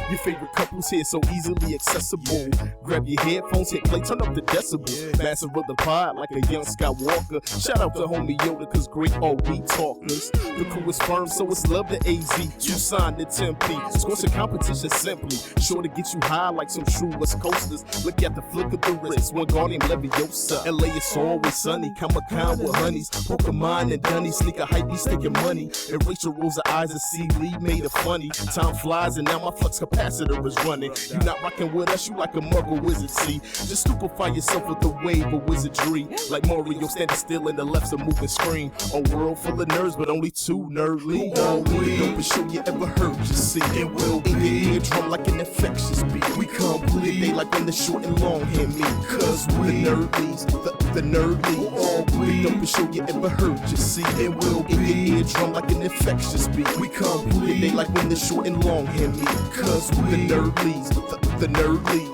Your favorite couples here so easily accessible. Grab your headphones, hit play, turn up the decibel. Master of the pod like a young Skywalker. Shout out to homie Yoda, cause great are we talkers. The crew is firm, so it's love to AZ. You signed the Tempe. Score your competition simply. Sure to get you high like some true West Coasters. Look at the flick of the wrist. One guardian Leviosa. LA is always sunny. Comic-Con with honeys. Pokemon and Dunny. Sneaker hype, be sticking money. And Rachel rolls her eyes and see Lee made it funny. Time flies and now my flux capacitor is running. You not rocking with us, you like a muggle wizard, see. Just stupefy yourself with the wave of wizardry. Like Mario standing still and the left's a moving screen. A world full of nerds, but only two nerdly. Don't show you ever heard, you see. It will be a drum like an infectious beat. We complete they like when the short and long hair meet. Cause we the nerdlies, the nerdly. Don't show you ever heard, you see. It will be a drum like an infectious beat. We complete they like when the short and long hair meet. Cause we the nerdlies, the nerdly.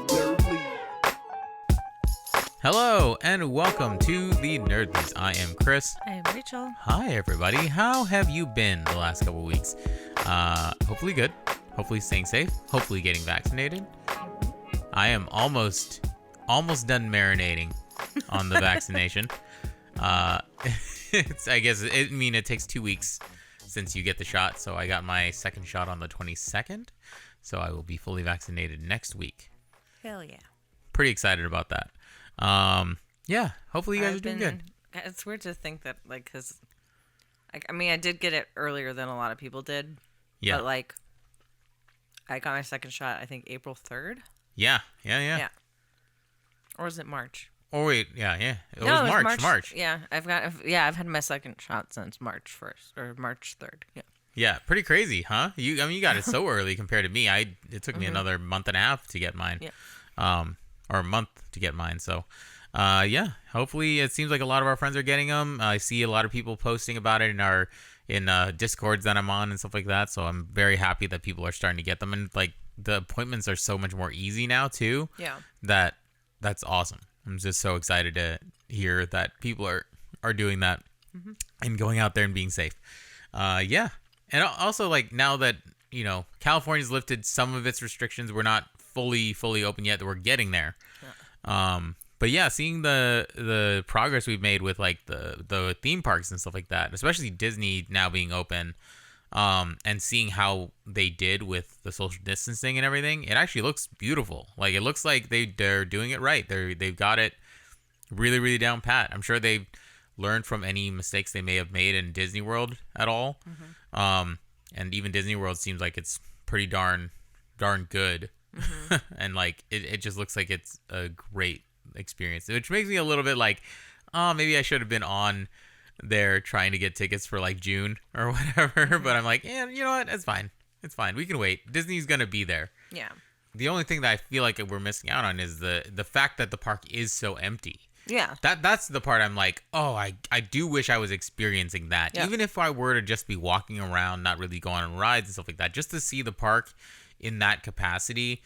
Hello and welcome to the Nerdlies. I am Chris. I am Rachel. Hi everybody. How have you been the last couple weeks? Hopefully good. Hopefully staying safe. Hopefully getting vaccinated. I am almost done marinating on the vaccination. I guess it takes 2 weeks since you get the shot. So I got my second shot on the 22nd. So I will be fully vaccinated next week. Hell yeah. Pretty excited about that. Yeah, hopefully you guys are doing good. It's weird to think that, like, because, I did get it earlier than a lot of people did. Yeah. But, like, I got my second shot, I think, April 3rd. Yeah. Or was it March? Oh, wait, yeah. It was March. Yeah, I've had my second shot since March 1st, or March 3rd, yeah. Yeah, pretty crazy, huh? You got it so early compared to me. It took me another month and a half to get mine. Yeah. Or a month to get mine. So, yeah, hopefully it seems like a lot of our friends are getting them. I see a lot of people posting about it in Discords that I'm on and stuff like that. So I'm very happy that people are starting to get them. And like the appointments are so much more easy now too. Yeah. That's awesome. I'm just so excited to hear that people are doing that and going out there and being safe. Yeah. And also like now that, California's lifted some of its restrictions, we're not fully open yet. We're getting there. Yeah. But yeah, seeing the progress we've made with like the theme parks and stuff like that, especially Disney now being open, and seeing how they did with the social distancing and everything, it actually looks beautiful. Like it looks like they're doing it right. They've got it really, really down pat. I'm sure they've learned from any mistakes they may have made in Disney World at all. And even Disney World seems like it's pretty darn good. And like it just looks like it's a great experience, which makes me a little bit like, oh, maybe I should have been on there trying to get tickets for like June or whatever. But I'm like, yeah, you know what? It's fine. We can wait. Disney's gonna be there. Yeah. The only thing that I feel like we're missing out on is the fact that the park is so empty. Yeah. That's the part I'm like, oh, I do wish I was experiencing that. Yeah. Even if I were to just be walking around, not really going on rides and stuff like that, just to see the park in that capacity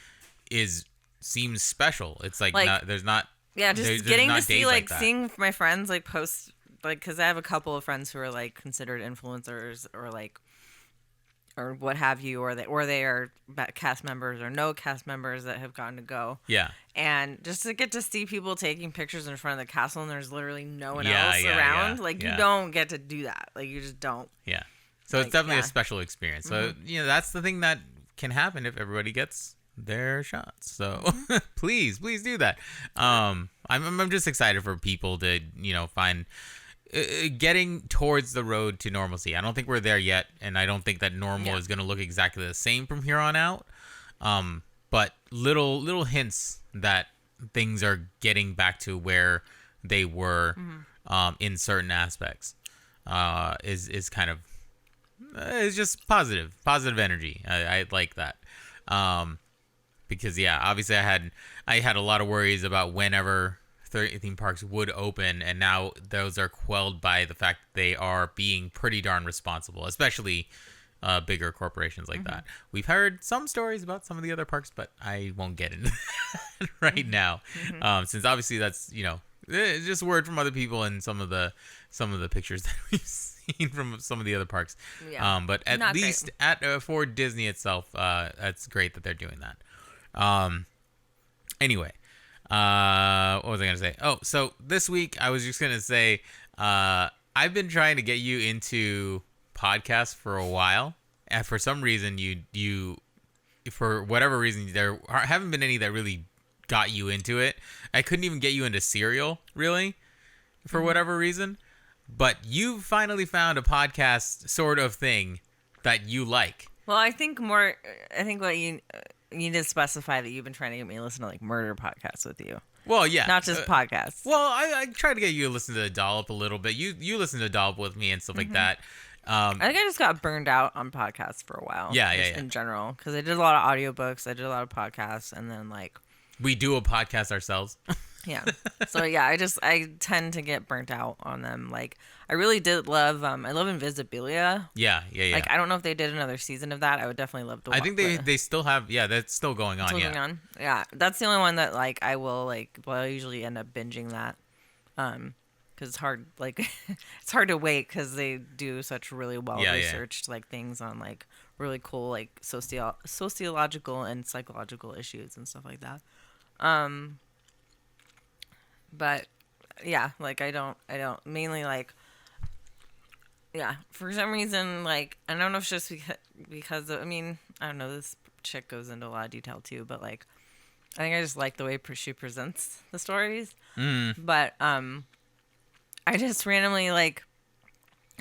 seems special. It's like there's not. Yeah, just there's getting not to see like seeing my friends like post because I have a couple of friends who are like considered influencers or what have you, or they are cast members or no cast members that have gotten to go. Yeah. And just to get to see people taking pictures in front of the castle and there's literally no one else around, you don't get to do that. Like you just don't. Yeah. So it's definitely a special experience. So that's the thing that can happen if everybody gets their shots. So please do that. I'm just excited for people to find getting towards the road to normalcy. I don't think we're there yet, and I don't think that normal is going to look exactly the same from here on out. But little hints that things are getting back to where they were in certain aspects is kind of it's just positive energy. I like that. Because obviously I had a lot of worries about whenever theme parks would open, and now those are quelled by the fact they are being pretty darn responsible, especially bigger corporations like that. We've heard some stories about some of the other parks, but I won't get into that right now, since obviously that's just word from other people and some of the pictures that we've seen from some of the other parks. Yeah. But at Not least for Disney itself, that's great that they're doing that. Anyway, what was I gonna say? Oh, so this week I was just gonna say, I've been trying to get you into podcasts for a while, and for some reason you for whatever reason there haven't been any that really got you into it. I couldn't even get you into Serial, really, for whatever reason. But you finally found a podcast sort of thing that you like. Well, I think what you need to specify that you've been trying to get me to listen to like murder podcasts with you. Well, yeah. Not just podcasts. Well, I tried to get you to listen to Dollop a little bit. You listen to Dollop with me and stuff like that. I think I just got burned out on podcasts for a while. Yeah. In general, because I did a lot of audiobooks, I did a lot of podcasts, and then like we do a podcast ourselves. Yeah. So yeah, I tend to get burnt out on them. Like I really did love I love Invisibilia. Yeah. Like I don't know if they did another season of that. I would definitely love to watch. I think they still have. Yeah, that's still going on. Going on. Yeah, that's the only one that like I will like. Well, I usually end up binging that. Because it's hard. Like it's hard to wait because they do such really well researched like things on like really cool like sociological and psychological issues and stuff like that. But yeah, like I don't mainly like, yeah, for some reason, like, I don't know if it's just because of, I mean, I don't know, this chick goes into a lot of detail too, but like, I think I just like the way she presents the stories. But, I just randomly, like,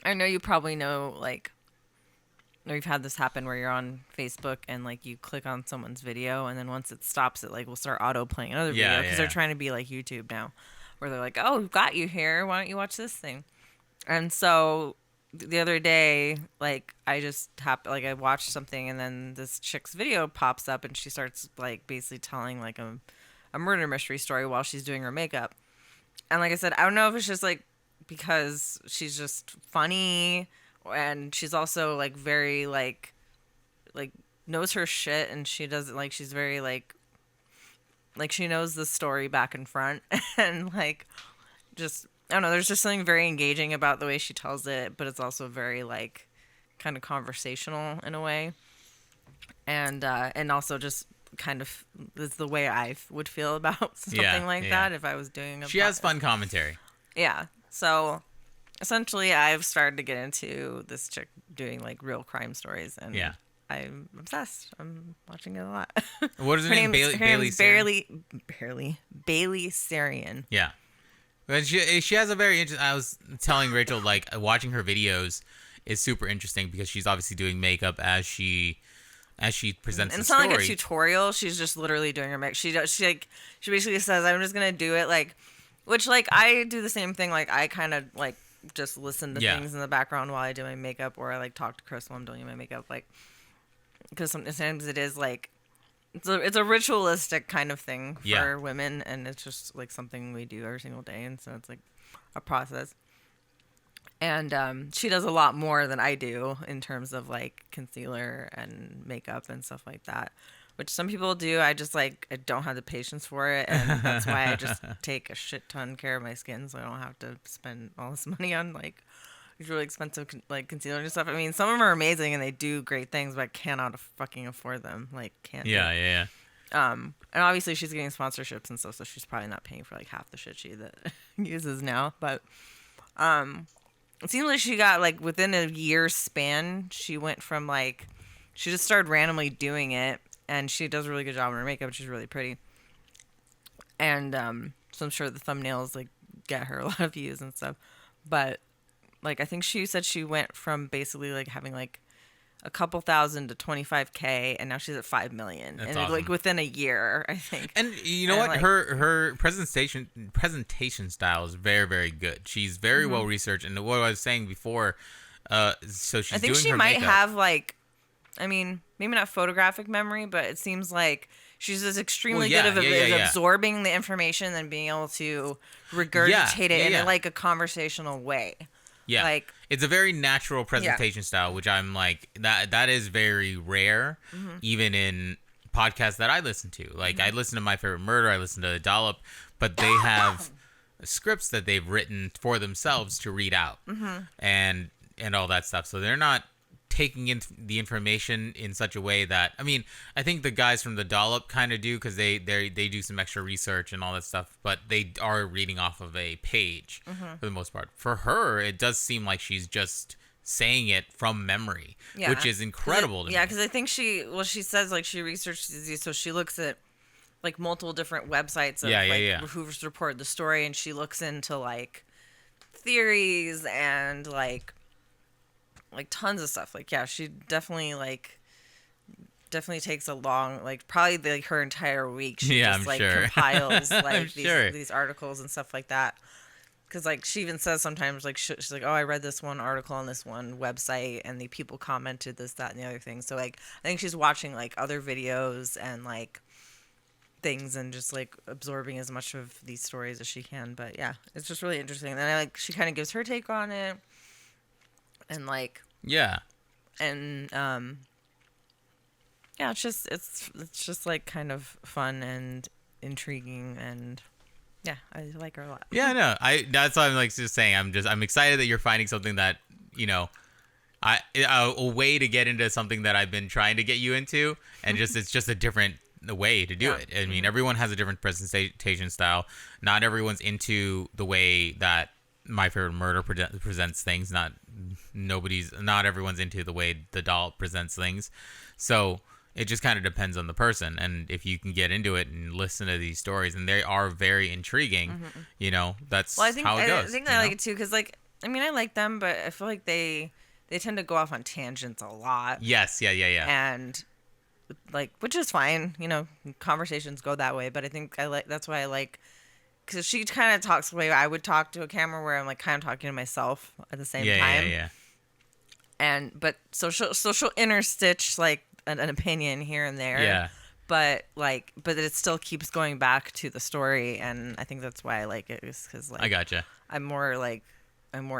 I know you probably know, like, or you've had this happen where you're on Facebook and like you click on someone's video and then once it stops, it like will start auto playing another video because they're trying to be like YouTube now, where they're like, "Oh, we've got you here. Why don't you watch this thing?" And so the other day, like I just I watched something and then this chick's video pops up and she starts like basically telling like a murder mystery story while she's doing her makeup. And like I said, I don't know if it's just like because she's just funny. And she's also like very like knows her shit, and she doesn't like she's very like she knows the story back and front, and like just I don't know. There's just something very engaging about the way she tells it, but it's also very like kind of conversational in a way, and also just kind of is the way I would feel about something like that if I was doing. She has fun commentary. Yeah, so. Essentially, I've started to get into this chick doing like real crime stories, and I'm obsessed. I'm watching it a lot. What is her name? Bailey Sarian. Yeah, but she has a very interesting. I was telling Rachel like watching her videos is super interesting because she's obviously doing makeup as she presents and the story. It's not like a tutorial. She's just literally doing her makeup. She basically says, "I'm just gonna do it like," which like I do the same thing. Like I kind of like. Just listen to things in the background while I do my makeup, or I like talk to Chris while I'm doing my makeup, like because sometimes it is like it's a ritualistic kind of thing for women, and it's just like something we do every single day, and so it's like a process. And she does a lot more than I do in terms of like concealer and makeup and stuff like that, which some people do. I just like I don't have the patience for it, and that's why I just take a shit ton care of my skin, so I don't have to spend all this money on like really expensive like concealer and stuff. I mean, some of them are amazing and they do great things, but I cannot fucking afford them. Like, can't. Yeah. And obviously she's getting sponsorships and stuff, so she's probably not paying for like half the shit she that uses now. But it seems like she got like within a year span, she went from like she just started randomly doing it. And she does a really good job on her makeup. She's really pretty. And so I'm sure the thumbnails like get her a lot of views and stuff. But like I think she said she went from basically like having like a couple thousand to 25K, and now she's at 5 million. That's and awesome. Like within a year, I think. And you know what? Like, her presentation style is very, very good. She's very well researched. And what I was saying before, so she's doing her makeup. I think she might have like. I mean, maybe not photographic memory, but it seems like she's just extremely good at absorbing the information and being able to regurgitate it in like a conversational way. Yeah, like it's a very natural presentation style, which I'm like that is very rare, even in podcasts that I listen to. Like I listen to My Favorite Murder, I listen to Dollop, but they have scripts that they've written for themselves to read out, and all that stuff. So they're not taking in the information in such a way that, I mean, I think the guys from the Dollop kind of do, because they do some extra research and all that stuff, but they are reading off of a page for the most part. For her, it does seem like she's just saying it from memory, which is incredible to me. Yeah, because I think she says like she researches these, so she looks at like multiple different websites of who's reported the story, and she looks into like theories and like tons of stuff. Like, yeah, she definitely takes a long, like probably like her entire week. She just compiles like these articles and stuff like that. Because, like, she even says sometimes, like, she's like, oh, I read this one article on this one website, and the people commented this, that, and the other thing. So, like, I think she's watching, like, other videos and, like, things and just, like, absorbing as much of these stories as she can. But, yeah, it's just really interesting. And then, she kind of gives her take on it. And, like... Yeah. And, yeah, it's just, like, kind of fun and intriguing and... Yeah, I like her a lot. Yeah, no, that's what I'm like just saying. I'm excited that you're finding something that, you know, a way to get into something that I've been trying to get you into, and it's just a different way to do it. I mean, everyone has a different presentation style. Not everyone's into the way that My Favorite Murder presents things. Not everyone's into the way the doll presents things. So it just kind of depends on the person, and if you can get into it and listen to these stories, and they are very intriguing, you know, that's how it goes. I think I like it too, because, like, I mean, I like them, but I feel like they tend to go off on tangents a lot. Yes, yeah. And, like, which is fine, you know, conversations go that way, but I think that's why I like, because she kind of talks the way I would talk to a camera, where I'm, like, kind of talking to myself at the same time. Yeah. But so she'll interstitch, like, an opinion here and there, but it still keeps going back to the story, and I think that's why I like it, is because, like, I gotcha. I'm more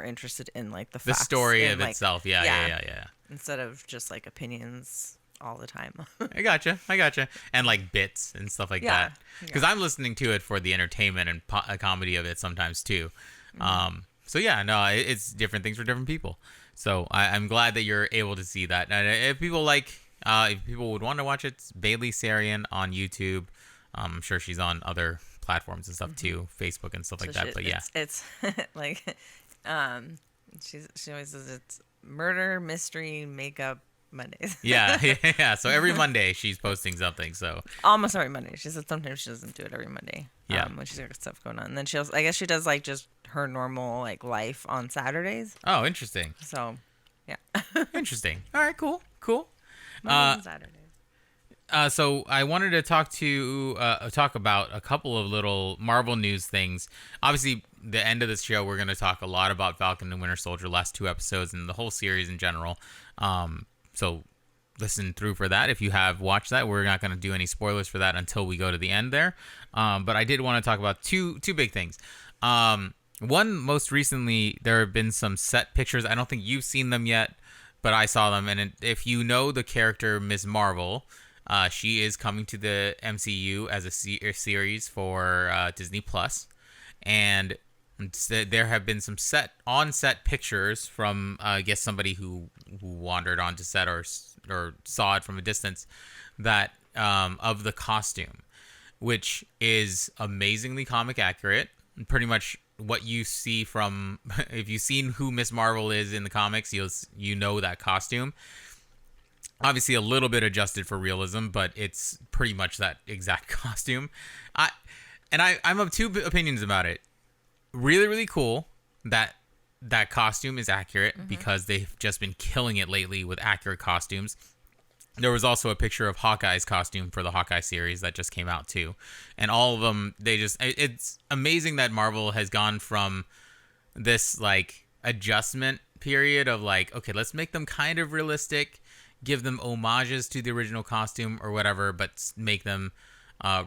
interested in, like, the story of itself. Yeah. Instead of just, like, opinions all the time. I gotcha, and, like, bits and stuff like that, because I'm listening to it for the entertainment and comedy of it sometimes too. So yeah, no, it's different things for different people. So I'm glad that you're able to see that. And if people would want to watch it, it's Bailey Sarian on YouTube. I'm sure she's on other platforms and stuff too, Facebook and stuff like that. But yeah, it's like, she always says it's murder, mystery, makeup Mondays. yeah. So every Monday she's posting something. So almost every Monday. She said sometimes she doesn't do it every Monday. When she's got stuff going on. And then I guess she does, like, just her normal, like, life on Saturdays. Oh, interesting. So, yeah. Interesting. All right, cool. Mondays and Saturdays. So I wanted to talk about a couple of little Marvel news things. Obviously, the end of this show, we're going to talk a lot about Falcon and Winter Soldier, last 2 episodes, and the whole series in general. So listen through for that. If you have watched that, we're not going to do any spoilers for that until we go to the end there. But I did want to talk about two big things. One, most recently, there have been some set pictures. I don't think you've seen them yet, but I saw them. And if you know the character Ms. Marvel, she is coming to the MCU as a series for Disney Plus, and there have been some on-set pictures from I guess somebody who wandered onto set or saw it from a distance, that of the costume, which is amazingly comic accurate. Pretty much what you see from, if you've seen who Ms. Marvel is in the comics, you know that costume. Obviously a little bit adjusted for realism, but it's pretty much that exact costume. I'm of two opinions about it. Really, really cool that costume is accurate, because they've just been killing it lately with accurate costumes. There was also a picture of Hawkeye's costume for the Hawkeye series that just came out too. And all of them, it's amazing that Marvel has gone from this, like, adjustment period of, like, okay, let's make them kind of realistic, give them homages to the original costume or whatever, but make them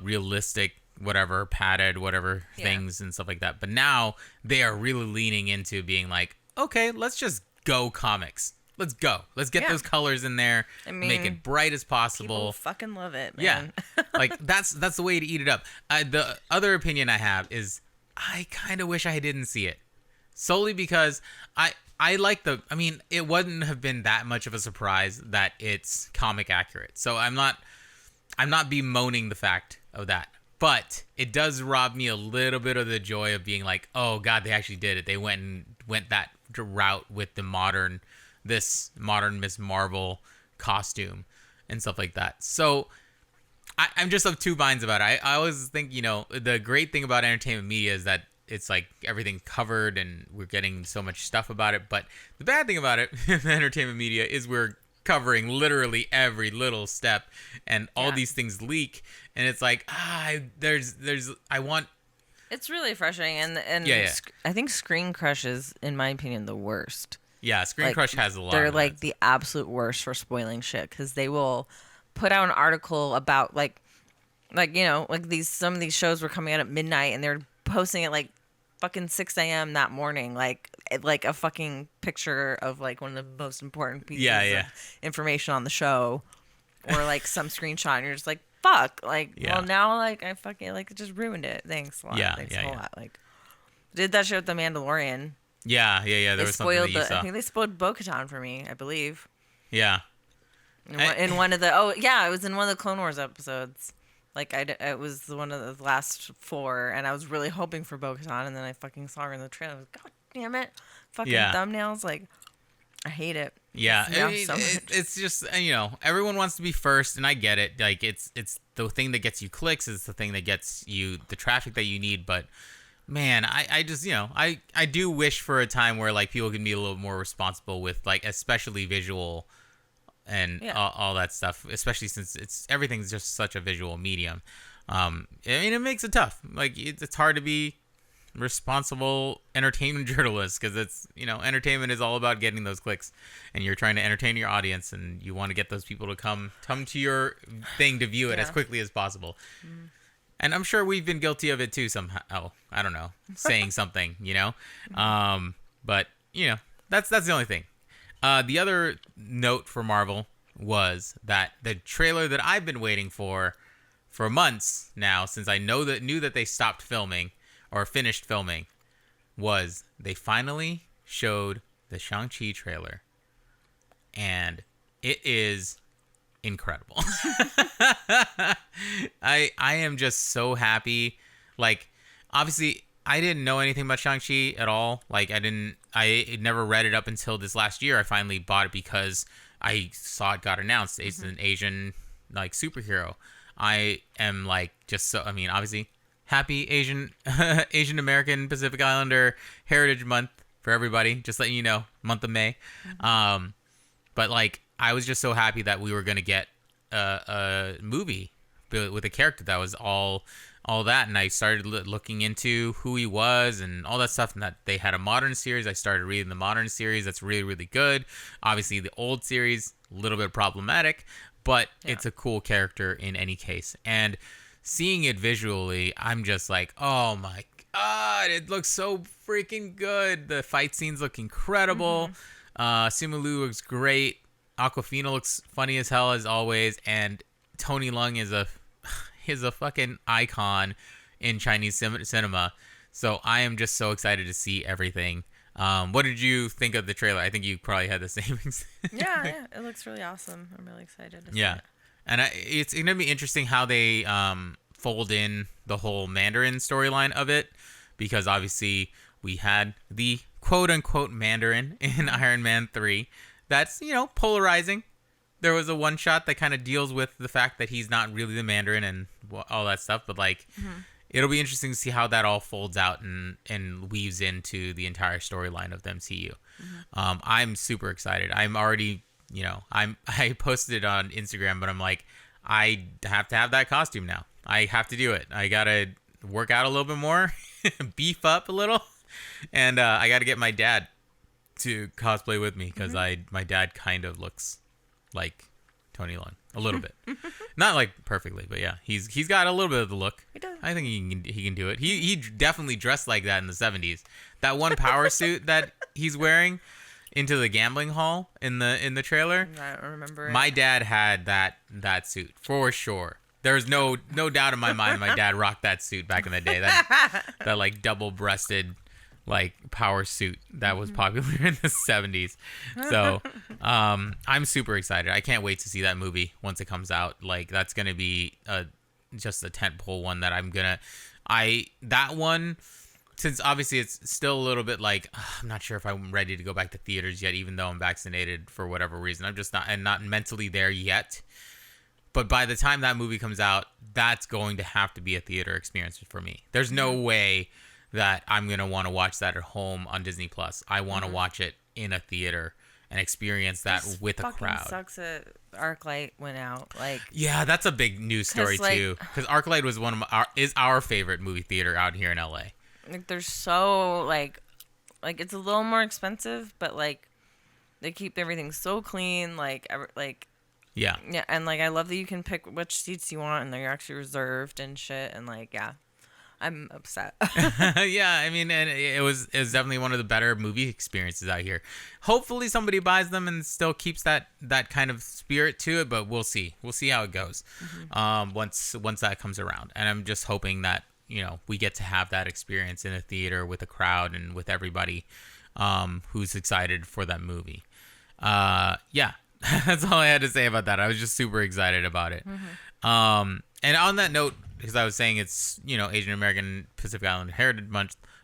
realistic, whatever, padded, whatever things and stuff like that. But now they are really leaning into being like, okay, let's just go comics. Let's go. Let's get those colors in there. I mean, make it bright as possible. People fucking love it, man. Yeah. Like, that's the way to eat it up. The other opinion I have is, I kind of wish I didn't see it. Solely because I like I mean, it wouldn't have been that much of a surprise that it's comic accurate. So I'm not bemoaning the fact of that. But it does rob me a little bit of the joy of being like, oh God, they actually did it. They went that route with the modern Miss Marvel costume and stuff like that. So I'm just of two minds about it. I always think, the great thing about entertainment media is that it's like everything's covered and we're getting so much stuff about it. But the bad thing about it, entertainment media, is we're covering literally every little step, and all these things leak, and it's like It's really frustrating, and I think Screen Crush is, in my opinion, the worst. Yeah, Screen Crush has a lot. They're like the absolute worst for spoiling shit, because they will put out an article about some of these shows were coming out at midnight, and they're posting it like fucking 6 a.m. that morning, like a fucking picture of like one of the most important pieces of information on the show, or like some screenshot, and you're just like, fuck, well, now like I fucking like just ruined it. Thanks a lot. Thanks a lot. Like, did that shit with The Mandalorian. Yeah. There was something that you saw. I think they spoiled Bo-Katan for me, I believe. Yeah. In one of the it was in one of the Clone Wars episodes. Like it was one of the last 4, and I was really hoping for Bo-Katan, and then I fucking saw her in the trailer. I was like, God damn it, fucking thumbnails! Like, I hate it. Yeah, it's just everyone wants to be first, and I get it. Like it's the thing that gets you clicks, it's the thing that gets you the traffic that you need. But man, I just I do wish for a time where like people can be a little more responsible with like especially visual and all that stuff, especially since everything's just such a visual medium. I mean, it makes it tough. Like it's hard to be responsible entertainment journalist, because it's entertainment is all about getting those clicks, and you're trying to entertain your audience, and you want to get those people to come to your thing to view it as quickly as possible. And I'm sure we've been guilty of it too somehow. I don't know, saying something, but that's the only thing. The other note for Marvel was that the trailer that I've been waiting for months now, since I knew that they stopped filming or finished filming, was they finally showed the Shang-Chi trailer, and it is incredible. I am just so happy. Like, obviously I didn't know anything about Shang-Chi at all. Like I never read it up until this last year. I finally bought it because I saw it got announced. It's an Asian like superhero. I am like just so, I mean, obviously happy Asian American Pacific Islander Heritage Month for everybody. Just letting you know, month of May. But like I was just so happy that we were gonna get a movie with a character that was all that, and I started looking into who he was and all that stuff, and that they had a modern series. I started reading the modern series. That's really, really good. Obviously the old series, a little bit problematic, but it's a cool character in any case. And seeing it visually, I'm just like, oh my God, it looks so freaking good. The fight scenes look incredible. Simu Liu looks great. Aquafina looks funny as hell as always, and Tony Leung is a fucking icon in Chinese cinema. So I am just so excited to see everything. What did you think of the trailer? I think you probably had the same. Yeah, it looks really awesome. I'm really excited to see it. And it's gonna be interesting how they fold in the whole Mandarin storyline of it, because obviously we had the quote unquote Mandarin in Iron Man 3. That's polarizing. There was a one shot that kind of deals with the fact that he's not really the Mandarin and all that stuff, but like it'll be interesting to see how that all folds out and weaves into the entire storyline of the MCU. I'm super excited. I'm already, I posted it on Instagram, but I'm like, I have to have that costume now. I have to do it. I gotta work out a little bit more, beef up a little, and I gotta get my dad to cosplay with me, because my dad kind of looks like Tony Leung a little bit, not like perfectly, but yeah, he's got a little bit of the look. He does. I think he can do it. He definitely dressed like that in the 70s. That one power suit that he's wearing into the gambling hall in the trailer. I don't remember. My dad had that suit for sure. There's no doubt in my mind my dad rocked that suit back in the day. That like double-breasted like power suit that was popular in the 70s. So I'm super excited. I can't wait to see that movie once it comes out. Like that's gonna be just a tentpole one that that one, since obviously it's still a little bit like I'm not sure if I'm ready to go back to theaters yet, even though I'm vaccinated for whatever reason. I'm just not mentally there yet. But by the time that movie comes out, that's going to have to be a theater experience for me. There's no way that I'm going to want to watch that at home on Disney Plus. I want to watch it in a theater and experience that with a crowd. Sucks that ArcLight went out. Like, yeah, that's a big news story too, because ArcLight was is our favorite movie theater out here in LA. Like they're so like it's a little more expensive, but like they keep everything so clean. Yeah, and like I love that you can pick which seats you want, and they're actually reserved and shit. And like, yeah, I'm upset. Yeah, I mean, and it was definitely one of the better movie experiences out here. Hopefully, somebody buys them and still keeps that kind of spirit to it. But we'll see. We'll see how it goes. Once that comes around, and I'm just hoping that we get to have that experience in a theater with a crowd and with everybody who's excited for that movie. Yeah. That's all I had to say about that. I was just super excited about it. And on that note, because I was saying it's, Asian American Pacific Island Heritage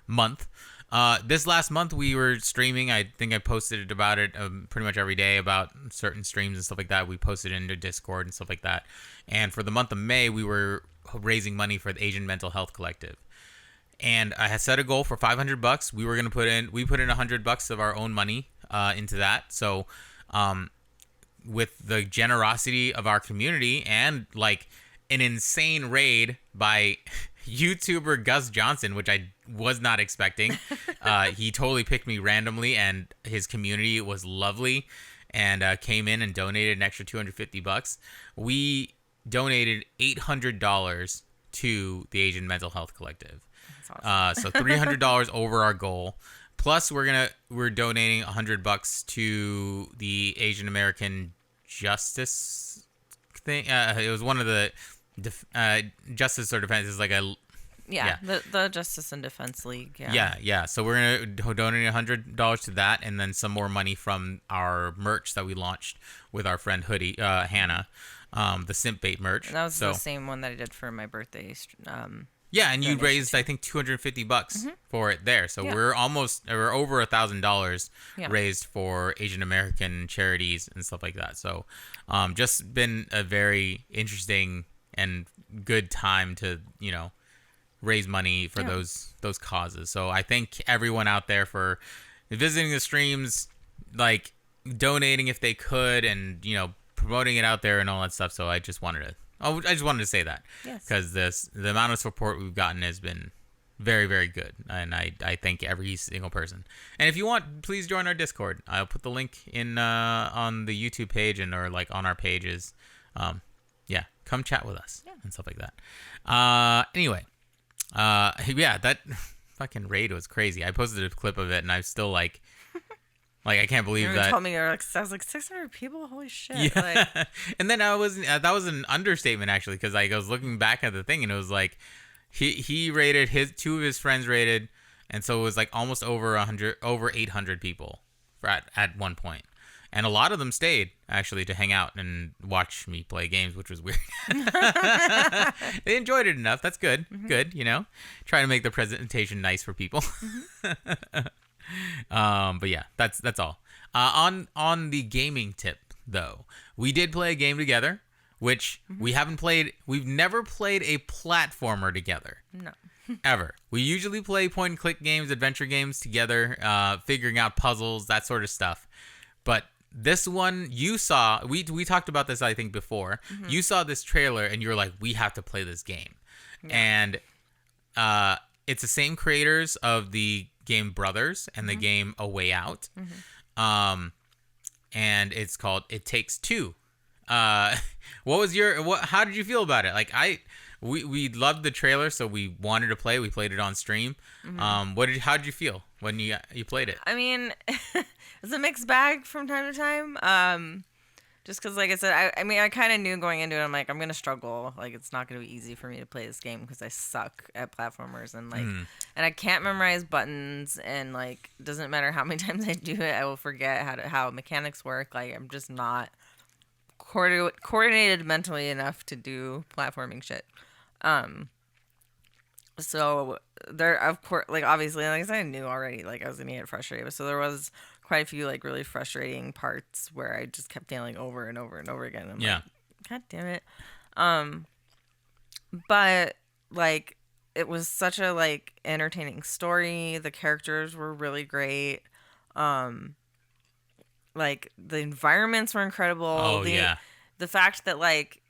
Month. This last month we were streaming. I think I posted about it pretty much every day about certain streams and stuff like that. We posted into Discord and stuff like that. And for the month of May, we were raising money for the Asian Mental Health Collective. And I had set a goal for $500. We put in $100 of our own money into that. So, with the generosity of our community and like an insane raid by YouTuber Gus Johnson, which I was not expecting. He totally picked me randomly, and his community was lovely and came in and donated an extra $250. We donated $800 to the Asian Mental Health Collective. That's awesome. So $300 over our goal. Plus, we're donating $100 to the Asian American Justice thing. It was one of the Justice or Defense is like a the Justice and Defense League. Yeah. So we're gonna donate $100 to that, and then some more money from our merch that we launched with our friend Hoodie Hannah, the Simp Bait merch. And that was the same one that I did for my birthday. Yeah, and you raised, I think, $250 for it there. So we're over $1,000 raised for Asian American charities and stuff like that. So just been a very interesting and good time to, raise money for those causes. So I thank everyone out there for visiting the streams, like donating if they could, and, promoting it out there and all that stuff. So I just wanted to say that, because the amount of support we've gotten has been very, very good, and I thank every single person. And if you want, please join our Discord. I'll put the link in on the YouTube page or like on our pages. Come chat with us and stuff like that. Anyway, that fucking raid was crazy. I posted a clip of it, and I'm still like I can't believe that. Told me I was like 600 people. Holy shit! Yeah. And then that was an understatement actually, because I was looking back at the thing, and it was like he rated two of his friends rated, and so it was like almost over 800 people at one point, and a lot of them stayed actually to hang out and watch me play games, which was weird. They enjoyed it enough. That's good. Good, trying to make the presentation nice for people. But yeah, that's all. On the gaming tip though, we did play a game together, which we've never played a platformer together. No. Ever. We usually play point and click games, adventure games together, figuring out puzzles, that sort of stuff. But this one, you saw, we talked about this I think before. You saw this trailer and you were like, we have to play this game. And it's the same creators of the game Brothers and the game A Way Out. And it's called It Takes Two. How did you feel about it? Like we loved the trailer, so we wanted to play. We played it on stream. How did you feel when you played it? I mean, it's a mixed bag from time to time. Just because, like I said, I mean, I kind of knew going into it, I'm like, I'm going to struggle. Like, it's not going to be easy for me to play this game because I suck at platformers. And, like, and I can't memorize buttons. And, like, doesn't matter how many times I do it, I will forget how mechanics work. Like, I'm just not coordinated mentally enough to do platforming shit. So there, of course, like, obviously, like I said, I knew already, like, I was going to get frustrated. So there was quite a few, like, really frustrating parts where I just kept failing over and over and over again. I'm like, God damn it. But, like, it was such a, like, entertaining story. The characters were really great. Like, the environments were incredible. Oh, The fact that, like,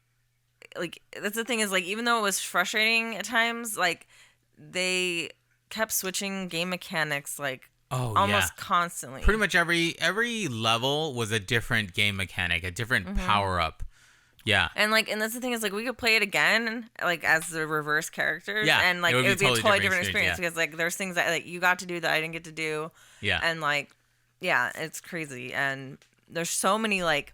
that's the thing is, like, even though it was frustrating at times, like, they kept switching game mechanics, like, almost constantly. Pretty much every level was a different game mechanic, a different power up. Yeah. And, like, and that's the thing is, like, we could play it again, like, as the reverse characters. Yeah. And, like, it would be a totally different experience yeah. because, like, there's things that, like, you got to do that I didn't get to do. Yeah. And, like, yeah, it's crazy. And there's so many, like,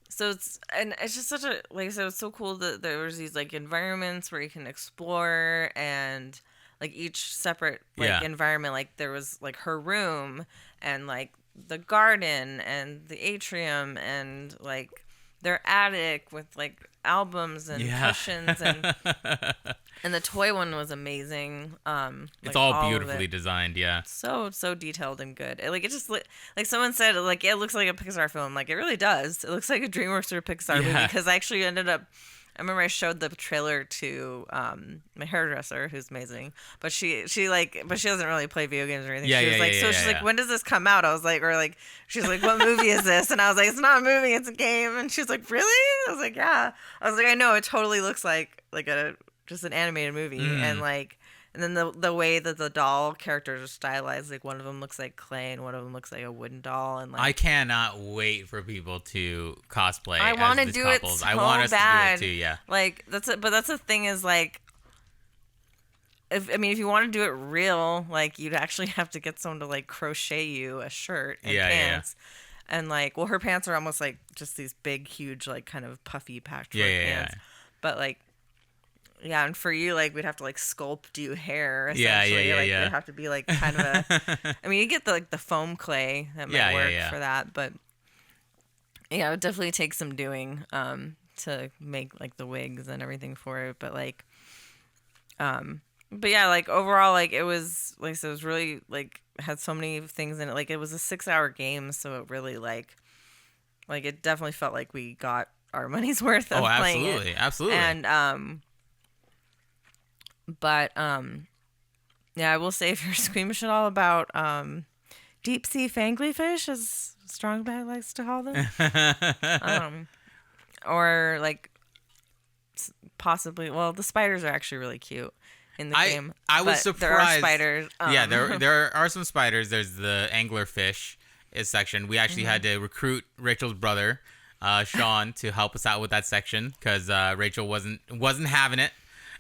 so it's just such a, like I said, it's so cool that there was these, like, environments where you can explore and, like, each separate, like, environment, like, there was, like, her room and, like, the garden and the atrium and, like, their attic with, like, albums and cushions and the toy one was amazing. It's all beautifully designed, so detailed and good. It just like someone said, like, it looks like a Pixar film. Like, it really does. It looks like a DreamWorks or a Pixar movie because I actually ended up. I remember I showed the trailer to my hairdresser, who's amazing, but she doesn't really play video games or anything. She's like, when does this come out? I was like, she's like, what movie is this? And I was like, it's not a movie, it's a game. And she's like, really? I was like, yeah. I was like, I know, it totally looks like just an animated movie, and like. And then the way that the doll characters are stylized, like, one of them looks like clay and one of them looks like a wooden doll. And, like, I cannot wait for people to cosplay. I want to do couples. it so I want us bad. to do it too. Yeah. Like, that's the thing is, like, if you want to do it real, like, you'd actually have to get someone to, like, crochet you a shirt and pants. Yeah. And, like, well, her pants are almost like just these big, huge, like, kind of puffy patchwork pants. But, like. Yeah, and for you, like, we'd have to, like, sculpt you hair, essentially. It'd have to be, like, kind of a... I mean, you get, the foam clay that might work for that, but... Yeah, it would definitely take some doing to make, like, the wigs and everything for it, but, like... But, yeah, like, overall, like, it was... Like I said, it was really, like, had so many things in it. Like, it was a 6-hour game, so it really, like... Like, it definitely felt like we got our money's worth of playing it. Absolutely. And, But, yeah, I will say if you're squeamish at all about deep sea fanglyfish, as Strongbag likes to call them, or, like, possibly, well, the spiders are actually really cute in the game. I was surprised. There are spiders. Yeah, there are some spiders. There's the anglerfish section. We actually had to recruit Rachel's brother, Sean, to help us out with that section because Rachel wasn't having it.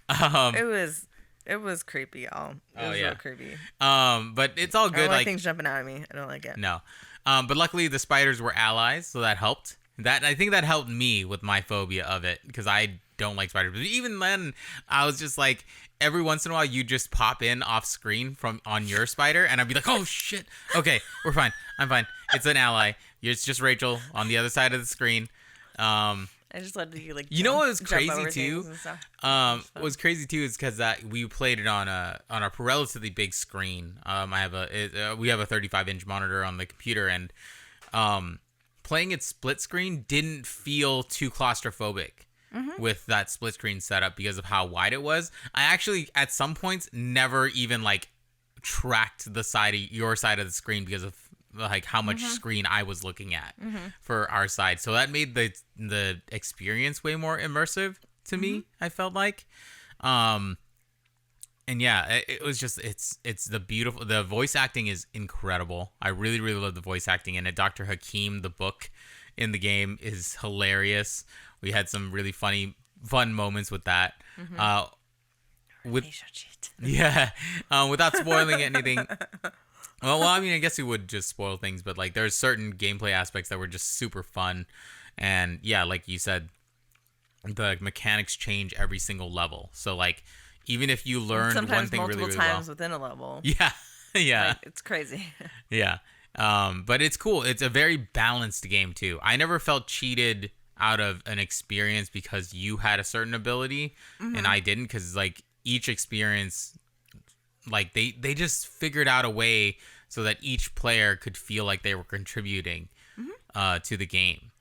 It was creepy, y'all. It was real creepy. But it's all good. I don't like things jumping out at me. I don't like it. No. But luckily the spiders were allies, so that helped. I think that helped me with my phobia of it because I don't like spiders. But even then, I was just like, every once in a while, you just pop in off screen on your spider, and I'd be like, oh shit. Okay, we're fine. I'm fine. It's an ally. It's just Rachel on the other side of the screen. I just let you, like, you know what was crazy too? What was crazy too is because we played it on a relatively big screen. We have a 35-inch monitor on the computer, and playing it split screen didn't feel too claustrophobic with that split screen setup because of how wide it was. I actually at some points never even like tracked your side of the screen because of like how much screen I was looking at for our side. So that made the experience way more immersive to me, I felt like. And yeah, it was just, it's the voice acting is incredible. I really, really love the voice acting in it. Dr. Hakim, the book in the game, is hilarious. We had some really fun moments with that. Without spoiling anything. Well, I mean, I guess it would just spoil things, but like there's certain gameplay aspects that were just super fun, And yeah, like you said, the mechanics change every single level. So like, even if you learned one thing really, really well. Sometimes multiple times within a level. Yeah. Yeah. Like, it's crazy. Yeah. But it's cool. It's a very balanced game too. I never felt cheated out of an experience because you had a certain ability and I didn't, because like each experience, like they just figured out a way so that each player could feel like they were contributing to the game.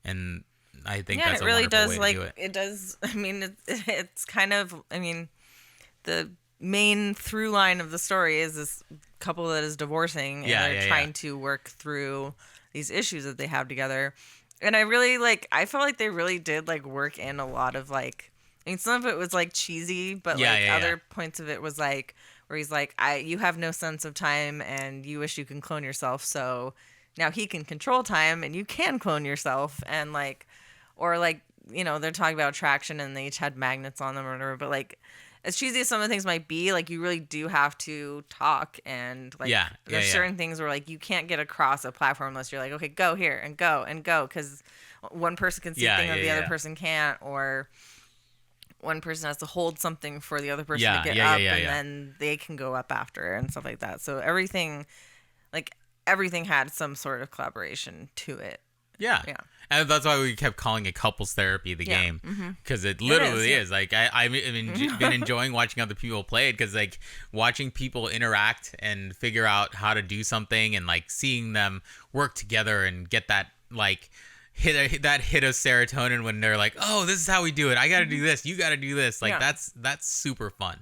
And I think that's a really wonderful does, way to like, do it. it does. I mean, it's kind of, I mean, the main through line of the story is this couple that is divorcing and they're trying to work through these issues that they have together. And I really, like, I felt like they really did, like, work in a lot of, like, I mean, some of it was, like, cheesy, but, other points of it was, like, where he's like, you have no sense of time and you wish you can clone yourself, so now he can control time and you can clone yourself. And, like, or, like, you know, they're talking about attraction and they each had magnets on them or whatever, but, like, as cheesy as some of the things might be, like, you really do have to talk, and, like, there's certain things where, like, you can't get across a platform unless you're like, okay, go here and go, because one person can see things that the other person can't, or one person has to hold something for the other person to get up, and then they can go up after, and stuff like that. So everything had some sort of collaboration to it. Yeah. And that's why we kept calling it couples therapy, the game, because it literally is. Like, I've been enjoying watching other people play it, because, like, watching people interact and figure out how to do something, and, like, seeing them work together and get that, like, hit of serotonin when they're like, oh, this is how we do it. I got to do this. You got to do this. Like, that's super fun.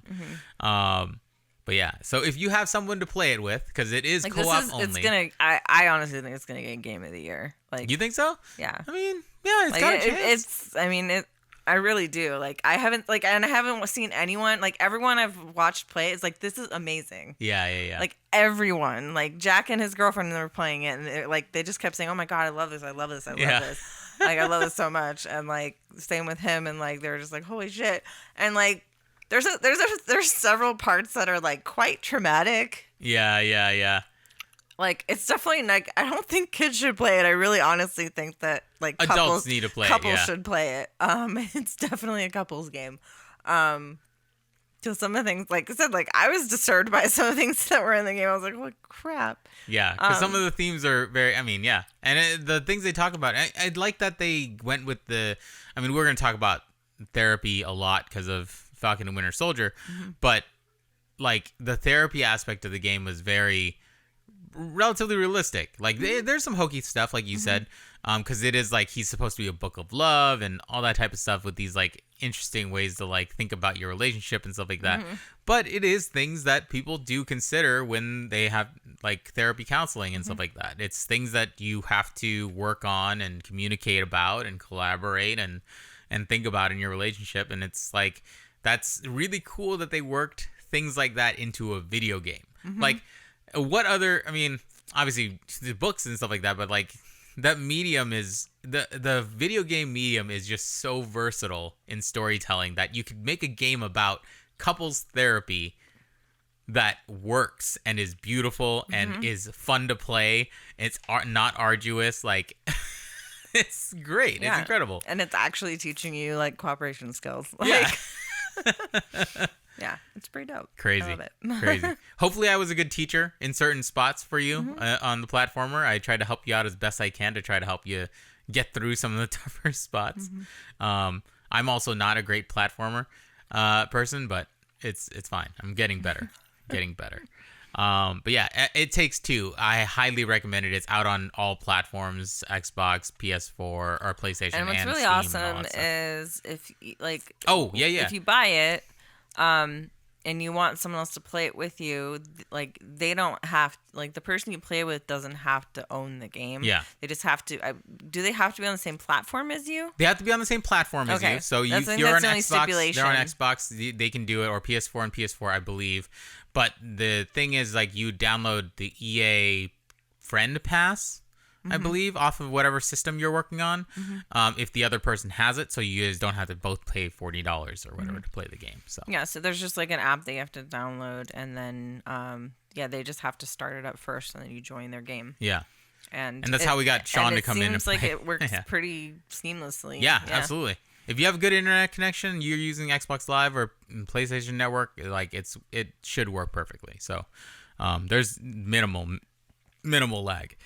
But yeah, so if you have someone to play it with, because it is, like, co-op only. I honestly think it's gonna get Game of the Year. Like, you think so? Yeah. I mean, yeah, it's got a chance. I really do. Like, I haven't seen anyone, like, everyone I've watched play is like, this is amazing. Yeah. Like, everyone, like, Jack and his girlfriend, they were playing it, and they just kept saying, oh my god, I love this, I love this, I love this. Like, I love this so much. And, like, same with him, and, like, they were just like, holy shit. And, like, there's several parts that are, like, quite traumatic. Yeah. Like, it's definitely, like, I don't think kids should play it. I really honestly think that, like, adults need to play couples should play it. It's definitely a couples game. So some of the things, like I said, like, I was disturbed by some of the things that were in the game. I was like, what crap. Yeah, because some of the themes are very, and the things they talk about, I like that they went with we're going to talk about therapy a lot because of Falcon and Winter Soldier, but, like, the therapy aspect of the game was very relatively realistic. Like, there's some hokey stuff, like you said, because it is, like, he's supposed to be a book of love and all that type of stuff, with these, like, interesting ways to, like, think about your relationship and stuff like that. But it is things that people do consider when they have, like, therapy counseling and stuff like that. It's things that you have to work on and communicate about and collaborate and think about in your relationship. And it's, like, that's really cool that they worked things like that into a video game. Like, what other, obviously the books and stuff like that, but, like, that medium is, the video game medium is just so versatile in storytelling that you could make a game about couples therapy that works and is beautiful and is fun to play. It's not arduous. Like, it's great. It's incredible. And it's actually teaching you, like, cooperation skills. Like, yeah, it's pretty dope. Crazy. I love it. Crazy. Hopefully I was a good teacher in certain spots for you on the platformer. I tried to help you out as best I can to try to help you get through some of the tougher spots. I'm also not a great platformer person, but it's fine. I'm getting better. But yeah, It Takes Two. I highly recommend it. It's out on all platforms: Xbox, PS4, or PlayStation. And what's really Steam awesome is if if you buy it, and you want someone else to play it with you, like, they don't have, like, the person you play with doesn't have to own the game. Yeah. They just have to. Do they have to be on the same platform as you? They have to be on the same platform as you. So you're on Xbox. They're on Xbox. They can do it, or PS4 and PS4, I believe. But the thing is, like, you download the EA Friend Pass, I believe, off of whatever system you're working on, if the other person has it, so you guys don't have to both pay $40 or whatever to play the game. So so there's just, like, an app that you have to download, and then they just have to start it up first, and then you join their game. Yeah. And that's how we got Sean to come in. It seems like it works pretty seamlessly. Yeah, absolutely. If you have a good internet connection, you're using Xbox Live or PlayStation Network, like it should work perfectly. So there's minimal lag.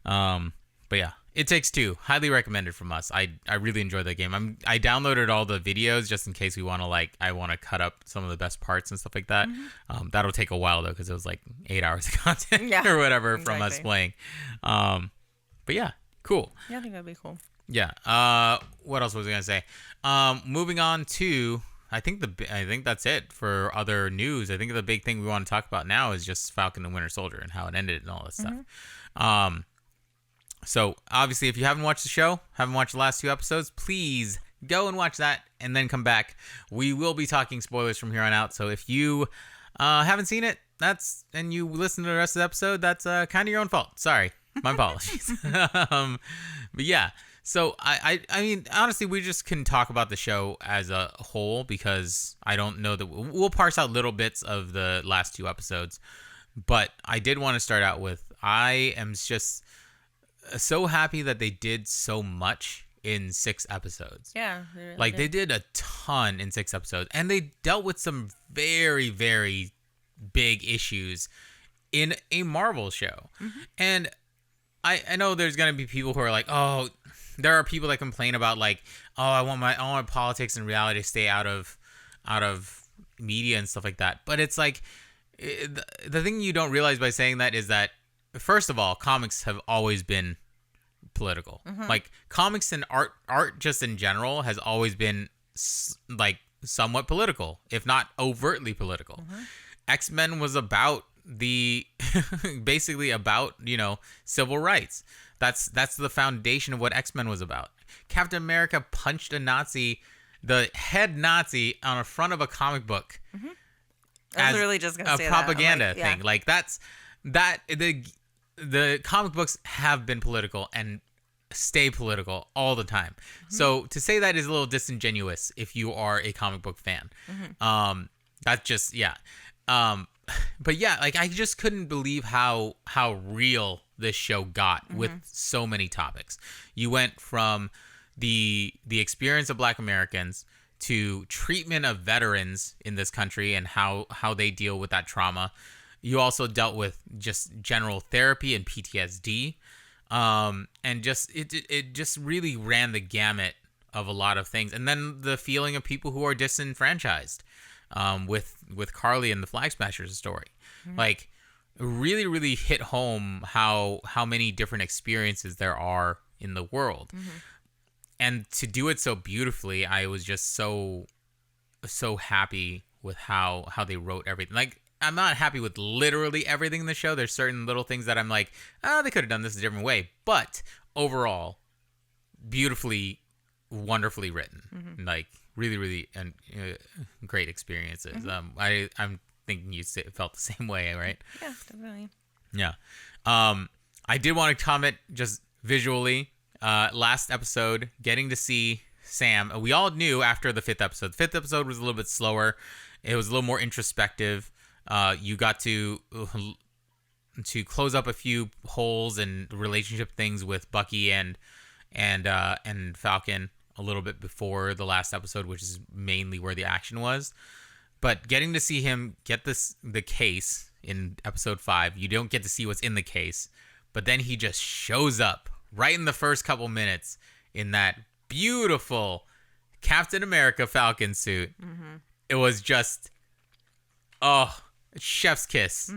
But yeah, It Takes Two, highly recommended from us. I really enjoyed that game. I downloaded all the videos just in case we want to I want to cut up some of the best parts and stuff like that. That'll take a while though because it was 8 hours of content or whatever from us playing. But yeah, cool. Yeah, I think that'd be cool. Yeah. What else was I gonna say? Moving on to I think that's it for other news. I think the big thing we want to talk about now is just Falcon and Winter Soldier and how it ended and all that stuff. So obviously, if you haven't watched the show, haven't watched the last 2 episodes, please go and watch that and then come back. We will be talking spoilers from here on out. So if you haven't seen it, and you listen to the rest of the episode, that's kind of your own fault. Sorry, my apologies. But yeah. So, I mean, honestly, we just can talk about the show as a whole because I don't know that we'll parse out little bits of the last 2 episodes. But I did want to start out with I am just so happy that they did so much in 6 episodes. Yeah. They really they did a ton in 6 episodes. And they dealt with some very, very big issues in a Marvel show. And I know there's going to be people who are like, oh, there are people that complain about I want my politics and reality to stay out of media and stuff like that. But it's the thing you don't realize by saying that is that first of all, comics have always been political. Comics and art just in general has always been somewhat political, if not overtly political. X-Men was about basically about civil rights. That's the foundation of what X-Men was about. Captain America punched a Nazi, the head Nazi, on the front of a comic book. I was really just gonna say a propaganda thing. The comic books have been political and stay political all the time. So to say that is a little disingenuous if you are a comic book fan. That's just but yeah, I just couldn't believe how real this show got with so many topics. You went from the experience of Black Americans to treatment of veterans in this country and how they deal with that trauma. You also dealt with just general therapy and PTSD. And just it just really ran the gamut of a lot of things. And then the feeling of people who are disenfranchised. With Carly and the Flag Smashers story, really, really hit home how many different experiences there are in the world, and to do it so beautifully, I was just so happy with how they wrote everything. I'm not happy with literally everything in the show. There's certain little things that I'm like, they could have done this a different way, but overall, beautifully, wonderfully written, really, really and great experiences. I'm thinking you felt the same way, right? Yeah, definitely. Yeah. I did want to comment just visually. Last episode, getting to see Sam. We all knew after the 5th episode. The 5th episode was a little bit slower. It was a little more introspective. You got to close up a few holes and relationship things with Bucky and Falcon a little bit before the last episode, which is mainly where the action was. But getting to see him get the case in episode 5, you don't get to see what's in the case, but then he just shows up right in the first couple minutes in that beautiful Captain America Falcon suit. It was just, chef's kiss.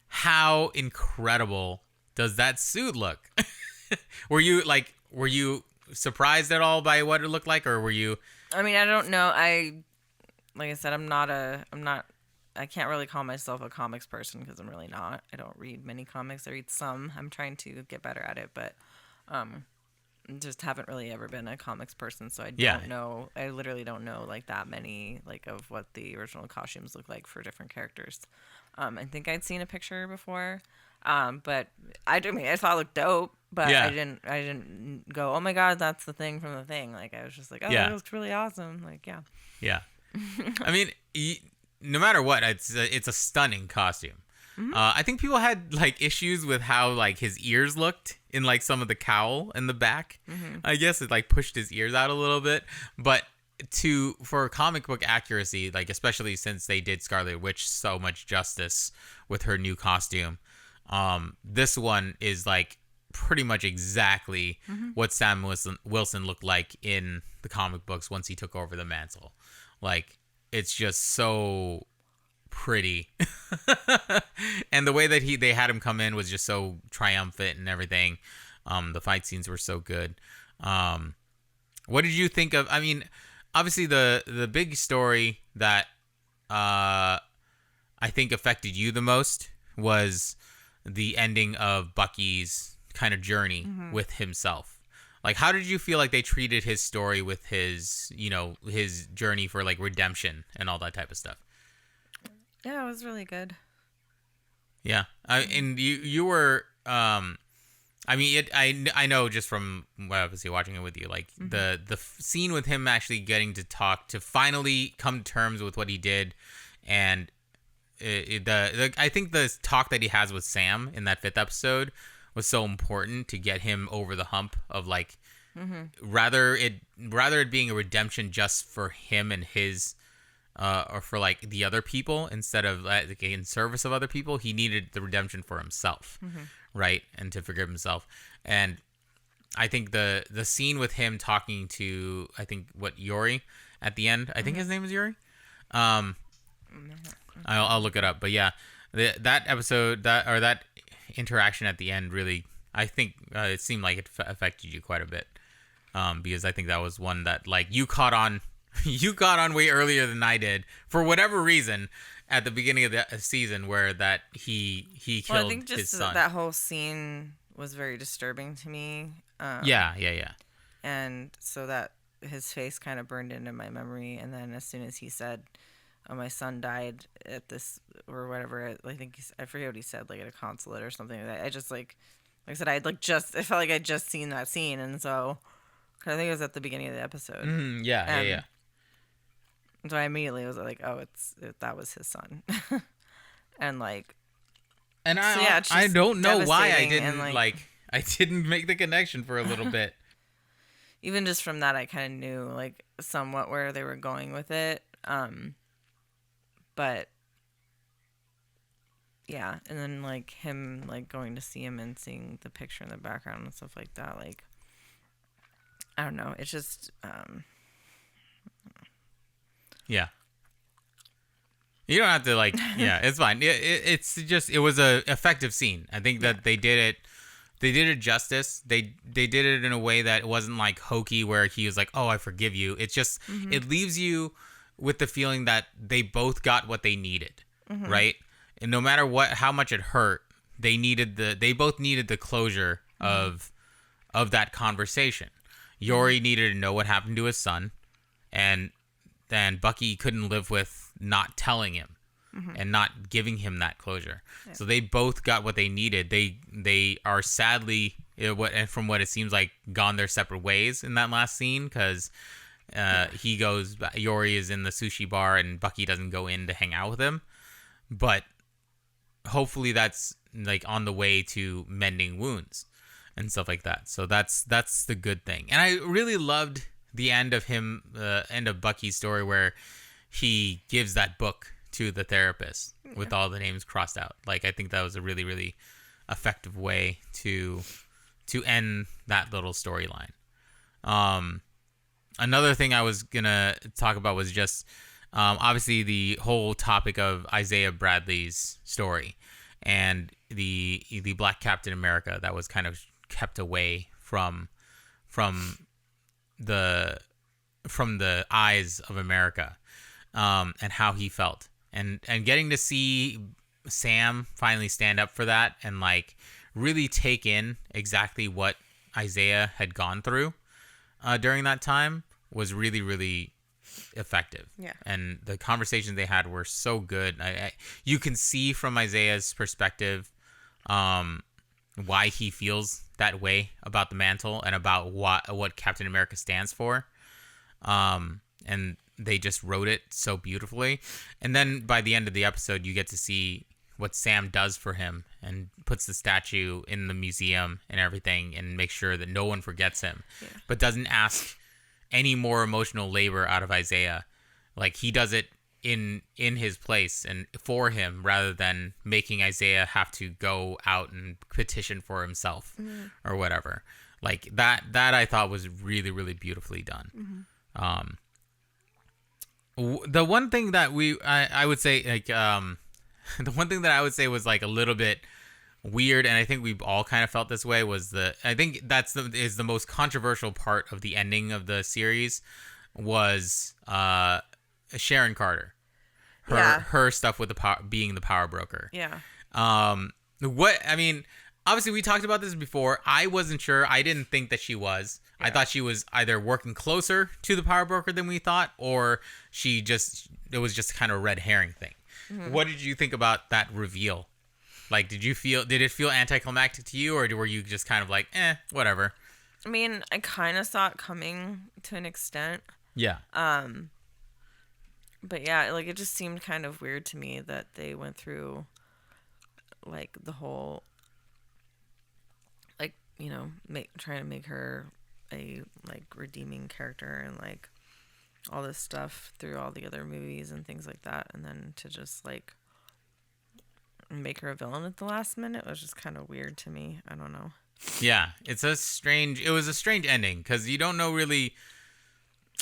How incredible does that suit look? Were you surprised at all by what it looked like, or were you? I mean, I don't know. Like I said, I can't really call myself a comics person because I'm really not. I don't read many comics. I read some. I'm trying to get better at it, but just haven't really ever been a comics person. So I don't know. I literally don't know that many of what the original costumes look like for different characters. I think I'd seen a picture before. But I thought it looked dope, but I didn't go, oh my God, that's the thing from the thing. I was just like, oh, it looks really awesome. Yeah. I mean, no matter what, it's a stunning costume. I think people had like issues with how like his ears looked in like some of the cowl in the back. I guess it like pushed his ears out a little bit, but for comic book accuracy, like especially since they did Scarlet Witch so much justice with her new costume, this one is like pretty much exactly what Sam Wilson looked like in the comic books once he took over the mantle. Like, it's just so pretty. And the way that they had him come in was just so triumphant and everything. The fight scenes were so good. What did you think of, I mean, obviously the big story that I think affected you the most was the ending of Bucky's kind of journey with himself. Like, how did you feel like they treated his story with his, you know, his journey for like redemption and all that type of stuff? Yeah, it was really good. Yeah, and you were, I mean, I know just from obviously watching it with you, like the scene with him actually getting to finally come to terms with what he did, and I think the talk that he has with Sam in that 5th episode was so important to get him over the hump of like rather it being a redemption just for him and his or for like the other people instead of like in service of other people. He needed the redemption for himself, right, and to forgive himself. And I think the scene with him talking to, I think, Yori at the end, I think his name is Yori. I'll look it up, but yeah, that episode, that interaction at the end really, I think it seemed like it affected you quite a bit, because I think that was one that like you caught on way earlier than I did for whatever reason at the beginning of the season, where that he killed I think just his son. That whole scene was very disturbing to me. Yeah. And so that his face kind of burned into my memory, and then as soon as he said, "Oh, my son died at this," or whatever, I think I forget what he said, like at a consulate or something like that. I just like I said, I felt like I'd just seen that scene, and so I think it was at the beginning of the episode. Yeah. So I immediately was like, "Oh, that was his son," and like, and so yeah, I don't know why I didn't and, I didn't make the connection for a little bit. Even just from that, I kind of knew like somewhat where they were going with it. But yeah, and then like him like going to see him and seeing the picture in the background and stuff like that, like I don't know, it's just yeah. You don't have to like yeah, it's fine. It's just it was a effective scene. I think that they did it justice. They did it in a way that wasn't like hokey where he was like, "Oh, I forgive you." It's just it leaves you with the feeling that they both got what they needed, right? And no matter how much it hurt, they both needed the closure of that conversation. Yori needed to know what happened to his son, and then Bucky couldn't live with not telling him and not giving him that closure. Yeah. So they both got what they needed. They are sadly, from what it seems like, gone their separate ways in that last scene, because Yori is in the sushi bar and Bucky doesn't go in to hang out with him. But hopefully that's like on the way to mending wounds and stuff like that. So that's the good thing. And I really loved the end of Bucky's story where he gives that book to the therapist with all the names crossed out. Like, I think that was a really, really effective way to end that little storyline. Another thing I was gonna talk about was just obviously the whole topic of Isaiah Bradley's story and the Black Captain America that was kind of kept away from the eyes of America, and how he felt, and getting to see Sam finally stand up for that and like really take in exactly what Isaiah had gone through during that time was really, really effective. Yeah. And the conversations they had were so good. You can see from Isaiah's perspective why he feels that way about the mantle and about what Captain America stands for. And they just wrote it so beautifully. And then by the end of the episode, you get to see what Sam does for him and puts the statue in the museum and everything and makes sure that no one forgets him, but doesn't ask any more emotional labor out of Isaiah. Like, he does it in his place and for him, rather than making Isaiah have to go out and petition for himself or whatever. Like, that I thought was really, really beautifully done. The one thing that I would say, like, the one thing that I would say was like a little bit weird, and I think we've all kind of felt this way, was I think is the most controversial part of the ending of the series, was Sharon Carter, her stuff with being the power broker. Yeah. Obviously we talked about this before. I wasn't sure. I didn't think that she was. Yeah. I thought she was either working closer to the power broker than we thought, or it was just kind of a red herring thing. Mm-hmm. What did you think about that reveal? Like, did it feel anticlimactic to you, or were you just kind of like, whatever? I mean, I kind of saw it coming to an extent. Yeah. But yeah, like, it just seemed kind of weird to me that they went through, like, the whole, like, you know, trying to make her a, like, redeeming character and, like, all this stuff through all the other movies and things like that, and then to just, like, make her a villain at the last minute was just kind of weird to me. I don't know. Yeah, it was a strange ending, because you don't know really.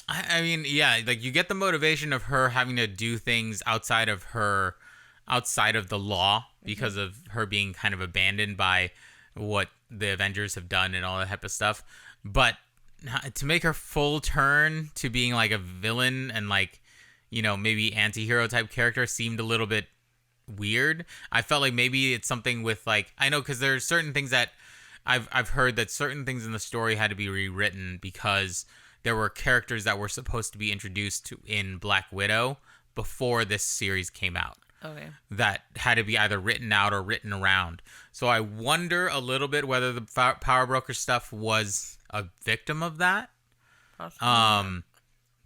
I mean, yeah, like, you get the motivation of her having to do things outside of the law because of her being kind of abandoned by what the Avengers have done and all that type of stuff. But to make her full turn to being like a villain and, like, you know, maybe anti-hero type character seemed a little bit weird. I felt like maybe it's something with, like, I know, because there's certain things that I've heard that certain things in the story had to be rewritten because there were characters that were supposed to be introduced in Black Widow before this series came out. Okay. That had to be either written out or written around. So I wonder a little bit whether the Power Broker stuff was a victim of that. Possibly.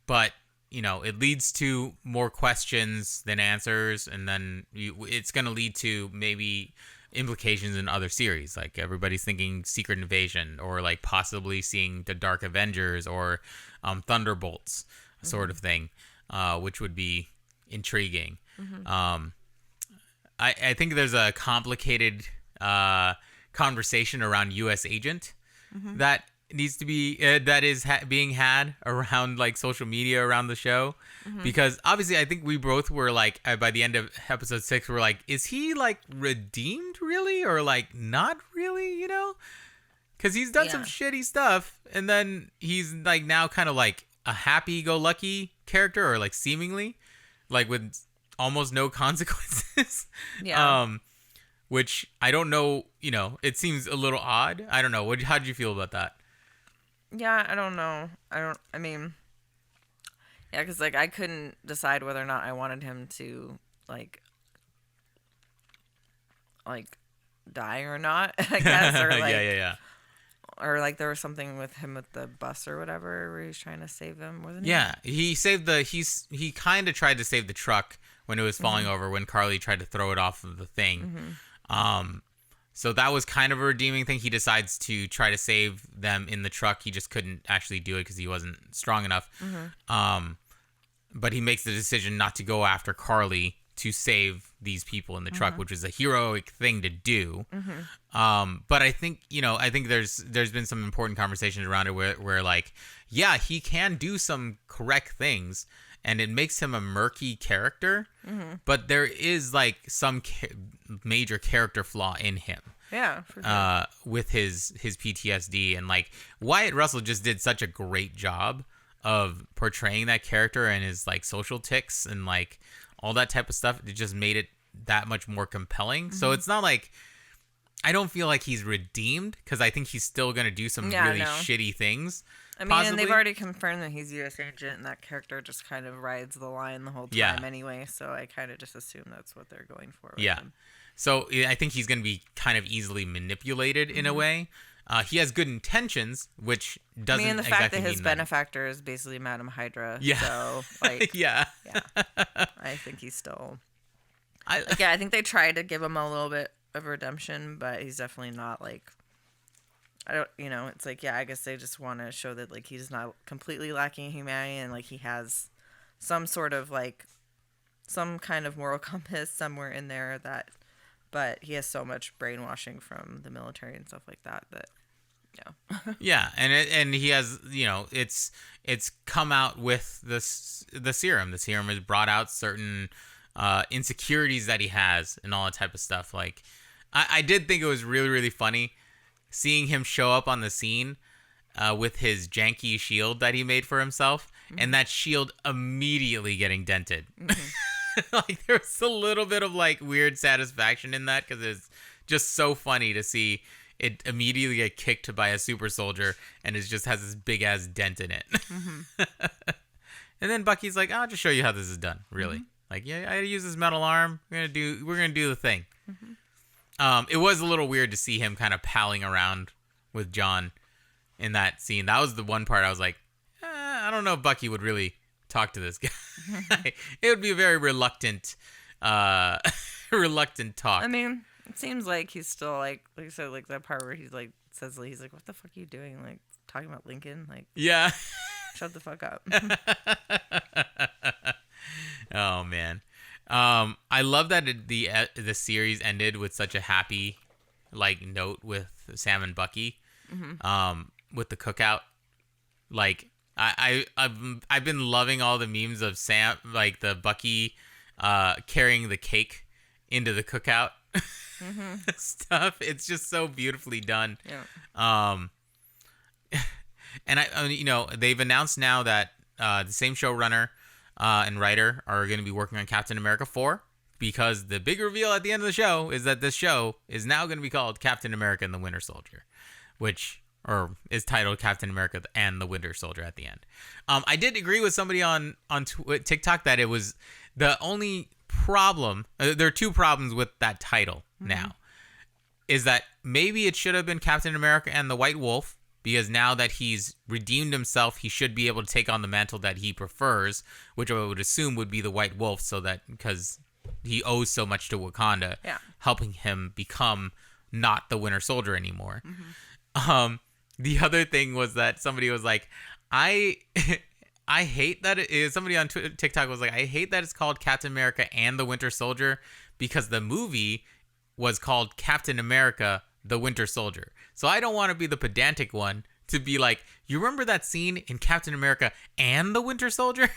But, you know, it leads to more questions than answers, and then it's going to lead to maybe implications in other series. Like, everybody's thinking Secret Invasion, or like possibly seeing the Dark Avengers or Thunderbolts sort of thing, which would be intriguing. Mm-hmm. I think there's a complicated conversation around U.S. Agent that needs to be that is being had around, like, social media around the show, because obviously I think we both were like, by the end of episode 6, we're like, is he, like, redeemed really, or, like, not really, you know, because he's done some shitty stuff, and then he's, like, now kind of like a happy-go-lucky character, or, like, seemingly, like, with almost no consequences. Which I don't know, you know, it seems a little odd. I don't know. How did you feel about that? Yeah, I don't know. I mean, yeah, because, like, I couldn't decide whether or not I wanted him to, like die or not, I guess. Or, like, yeah. Or, like, there was something with him with the bus or whatever where he was trying to save them, wasn't he? Yeah, he kind of tried to save the truck when it was falling over, when Carly tried to throw it off of the thing. So that was kind of a redeeming thing. He decides to try to save them in the truck. He just couldn't actually do it because he wasn't strong enough. But he makes the decision not to go after Carly to save these people in the truck, which is a heroic thing to do. But I think, you know, there's been some important conversations around it where like, yeah, he can do some correct things, and it makes him a murky character, but there is, like, some major character flaw in him. Yeah, for sure. With his PTSD, and, like, Wyatt Russell just did such a great job of portraying that character and his, like, social tics and, like, all that type of stuff. It just made it that much more compelling. So it's not like, I don't feel like he's redeemed, because I think he's still gonna do some really shitty things. I mean, and they've already confirmed that he's U.S. Agent, and that character just kind of rides the line the whole time anyway, so I kind of just assume that's what they're going for with him. So I think he's going to be kind of easily manipulated in a way. He has good intentions, which doesn't mean the fact that his benefactor is basically Madam Hydra. Yeah. So, like, yeah. I think he's still... I think they tried to give him a little bit of redemption, but he's definitely not like. I don't, it's like, yeah, I guess they just want to show that like he's not completely lacking humanity and like he has some sort of like some kind of moral compass somewhere in there but he has so much brainwashing from the military and stuff like that. Yeah. Yeah, and he has, it's come out with the serum. The serum has brought out certain insecurities that he has and all that type of stuff. Like, I did think it was really, really funny seeing him show up on the scene with his janky shield that he made for himself, and that shield immediately getting dented. Like, there was a little bit of like weird satisfaction in that because it's just so funny to see it immediately get kicked by a super soldier and it just has this big ass dent in it. And then Bucky's like, I'll just show you how this is done, really. Like, yeah, I use this metal arm. We're gonna do the thing. It was a little weird to see him kind of palling around with John in that scene. That was the one part I was like, I don't know if Bucky would really talk to this guy. It would be a very reluctant talk. I mean, it seems like he's still like you said, like that part where he's like says he's like, what the fuck are you doing? Like talking about Lincoln? Like, yeah. Shut the fuck up. Oh man. I love that the series ended with such a happy like note with Sam and Bucky. With the cookout. Like I've been loving all the memes of Sam, like the Bucky carrying the cake into the cookout stuff. It's just so beautifully done. Yeah. And they've announced now that the same showrunner and writer are going to be working on Captain America 4, because the big reveal at the end of the show is that this show is now going to be called Captain America and the Winter Soldier, or is titled Captain America and the Winter Soldier at the end. I did agree with somebody on TikTok that it was the only problem. There are two problems with that title now. Is that maybe it should have been Captain America and the White Wolf, because now that he's redeemed himself, he should be able to take on the mantle that he prefers, which I would assume would be the White Wolf, so that because he owes so much to Wakanda, helping him become not the Winter Soldier anymore. The other thing was that somebody was like, I hate that it is, somebody on TikTok was like, I hate that it's called Captain America and the Winter Soldier, because the movie was called Captain America, the Winter Soldier. So I don't want to be the pedantic one to be like, you remember that scene in Captain America and the Winter Soldier?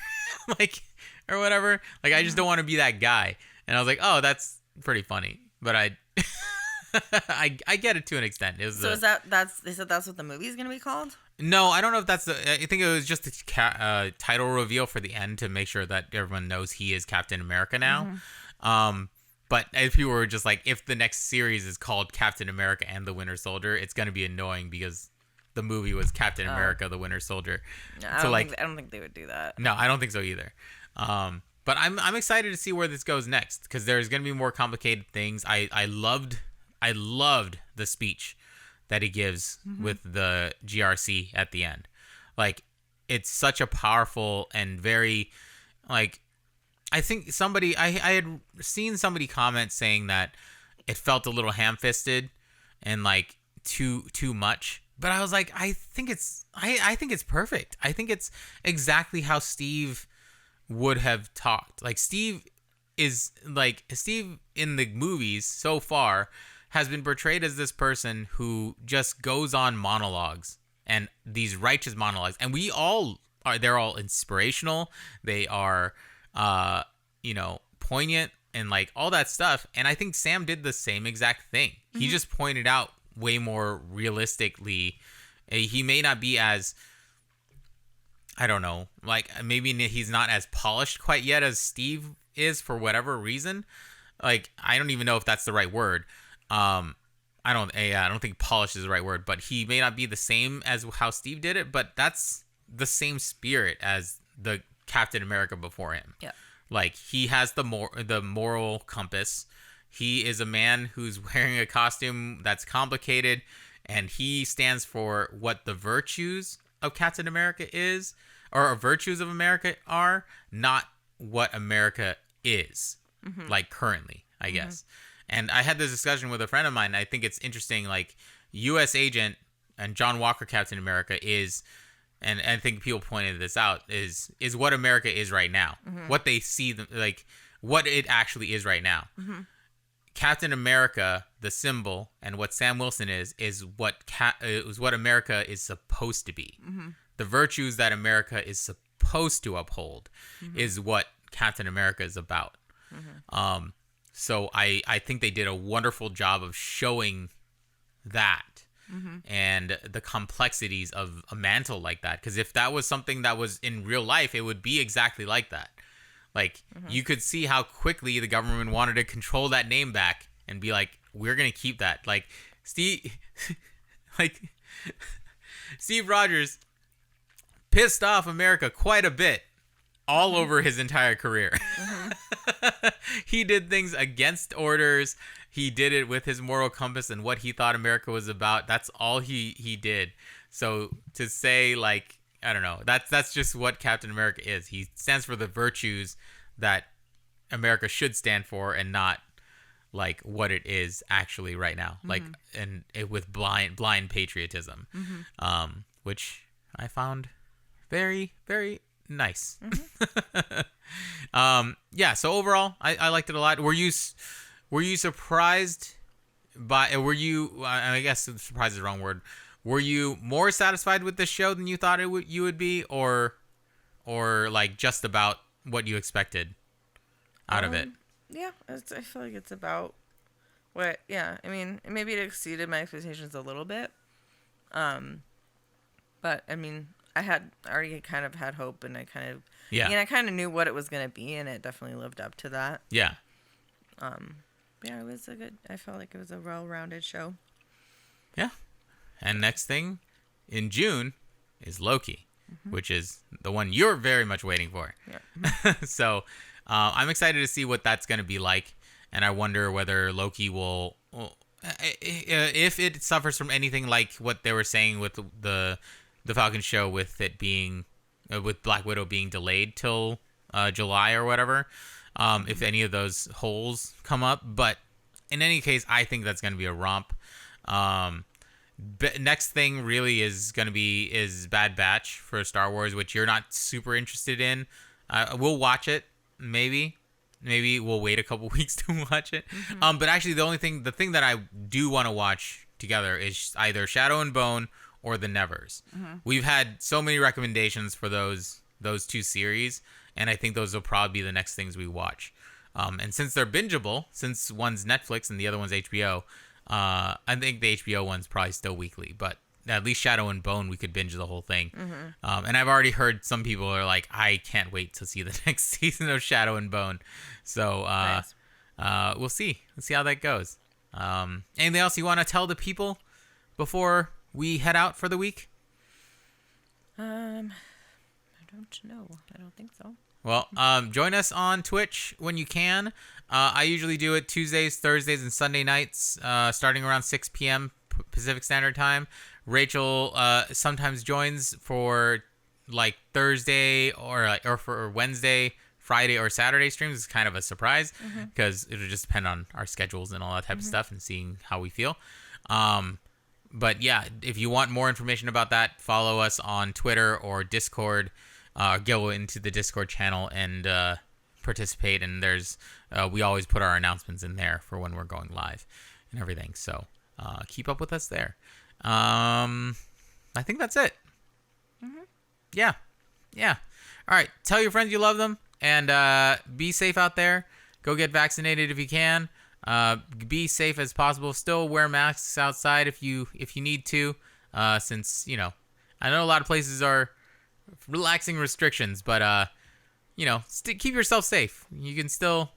Like, or whatever. Like, I just don't want to be that guy. And I was like, oh, that's pretty funny. But I get it to an extent. They said that's what the movie's gonna be called? No, I don't know if that's I think it was just a title reveal for the end to make sure that everyone knows he is Captain America now. But if people were just like, if the next series is called Captain America and the Winter Soldier, it's gonna be annoying because the movie was Captain America, the Winter Soldier. No, I don't think they would do that. No, I don't think so either. But I'm excited to see where this goes next, because there's gonna be more complicated things. I loved the speech that he gives with the GRC at the end. Like, it's such a powerful and very, like, I think I had seen somebody comment saying that it felt a little ham-fisted and like too much. But I was like, I think it's perfect. I think it's exactly how Steve would have talked. Like, Steve in the movies so far has been portrayed as this person who just goes on monologues, and these righteous monologues, and they're all inspirational. They are poignant and like all that stuff. And I think Sam did the same exact thing. He just pointed out way more realistically. He may not be as, I don't know, like maybe he's not as polished quite yet as Steve is for whatever reason. Like, I don't even know if that's the right word. I don't think polished is the right word, but he may not be the same as how Steve did it, but that's the same spirit as the Captain America before him. Yeah. Like, he has the moral compass. He is a man who's wearing a costume that's complicated, and he stands for what the virtues of Captain America is, or virtues of America are, not what America is. like currently, I guess. And I had this discussion with a friend of mine. I think it's interesting, like U.S. Agent and John Walker Captain America is, and I think people pointed this out, is what America is right now. What they see, like what it actually is right now. Captain America, the symbol, and what Sam Wilson is what America is supposed to be. The virtues that America is supposed to uphold is what Captain America is about. So I think they did a wonderful job of showing that and the complexities of a mantle like that. Because if that was something that was in real life, it would be exactly like that. Like, you could see how quickly the government wanted to control that name back and be like, we're going to keep that. Like, Steve Rogers pissed off America quite a bit all over his entire career. He did things against orders. He did it with his moral compass and what he thought America was about. That's all he did. So to say, like, I don't know, that's just what Captain America is. He stands for the virtues that America should stand for, and not like what it is actually right now. Like, and with blind patriotism, which I found very, very nice. Yeah, so overall I liked it a lot. Were you surprised by, I guess surprised is the wrong word, were you more satisfied with the show than you thought you would be, or like just about what you expected out of it? Yeah, I feel like it's about what, I mean, maybe it exceeded my expectations a little bit, but I mean, I had already kind of had hope, and I kind of I kind of knew what it was going to be, and it definitely lived up to that. Yeah, it was I felt like it was a well-rounded show. Yeah. And next thing in June is Loki, which is the one you're very much waiting for. Yeah. So I'm excited to see what that's going to be like. And I wonder whether Loki will, if it suffers from anything like what they were saying with the Falcon show, with it being, with Black Widow being delayed till July or whatever, if any of those holes come up. But in any case, I think that's going to be a romp. Next thing really is going to be Bad Batch for Star Wars, which you're not super interested in. We'll watch it, maybe we'll wait a couple weeks to watch it. But actually, the thing that I do want to watch together is either Shadow and Bone or The Nevers. We've had so many recommendations for those two series, and I think those will probably be the next things we watch. And since they're bingeable, since one's Netflix and the other one's HBO, I think the HBO one's probably still weekly, but at least Shadow and Bone, we could binge the whole thing. And I've already heard some people are like, I can't wait to see the next season of Shadow and Bone. So nice. We'll see. Let's see how that goes. Anything else you want to tell the people before we head out for the week? I don't know. I don't think so. Well, join us on Twitch when you can. I usually do it Tuesdays, Thursdays, and Sunday nights, starting around 6 p.m. Pacific Standard Time. Rachel sometimes joins for like Thursday or for Wednesday, Friday, or Saturday streams. It's kind of a surprise because it'll just depend on our schedules and all that type of stuff and seeing how we feel. But yeah, if you want more information about that, follow us on Twitter or Discord. Go into the Discord channel and participate. And there's we always put our announcements in there for when we're going live and everything. So keep up with us there. I think that's it. Yeah. All right. Tell your friends you love them, and be safe out there. Go get vaccinated if you can. Be safe as possible. Still wear masks outside if you need to. Since I know a lot of places are relaxing restrictions, but keep yourself safe. You can still,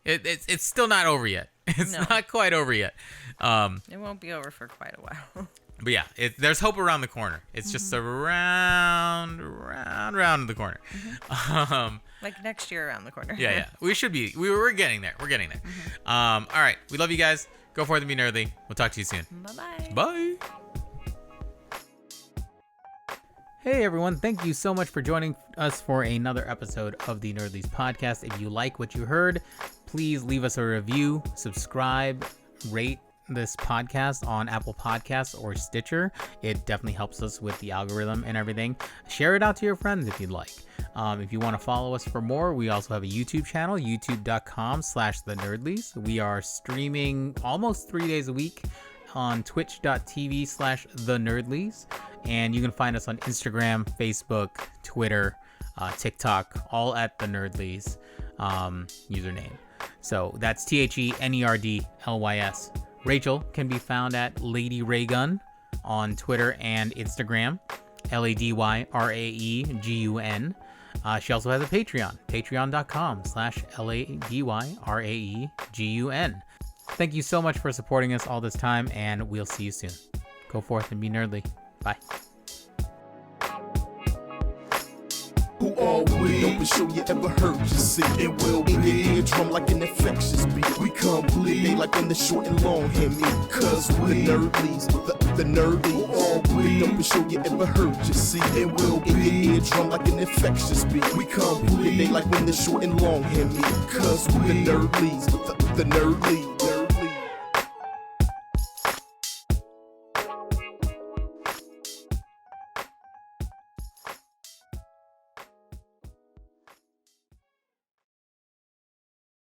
it's still not over yet. It's not quite over yet. It won't be over for quite a while. But yeah, there's hope around the corner. It's just around the corner. Like next year around the corner. Yeah. We should be. We're getting there. All right. We love you guys. Go forth and be nerdy. We'll talk to you soon. Bye-bye. Bye. Hey everyone, thank you so much for joining us for another episode of the Nerdlies podcast. If you like what you heard, please leave us a review, subscribe, rate this podcast on Apple Podcasts or Stitcher. It definitely helps us with the algorithm and everything. Share it out to your friends if you'd like. If you want to follow us for more, we also have a YouTube channel, youtube.com/thenerdlies. We are streaming almost 3 days a week on twitch.tv/thenerdlies. And you can find us on Instagram, Facebook, Twitter, TikTok, all at the Nerdlies username. So that's TheNerdlys. Rachel can be found at Lady Raygun on Twitter and Instagram, LadyRaegun. She also has a Patreon, patreon.com/LadyRaegun. Thank you so much for supporting us all this time, and we'll see you soon. Go forth and be nerdly. Bye. Who are we? Don't show you ever heard you see. It will be a drum like an infectious beat. We complete. They like when the short and long hear me. Cause we the Nerdlies, the Nerdlies. Who are we? Don't show you ever heard you see. It will be a drum like an infectious beat. We complete. They like when the short and long hear me. Cause we the Nerdlies, the Nerdlies.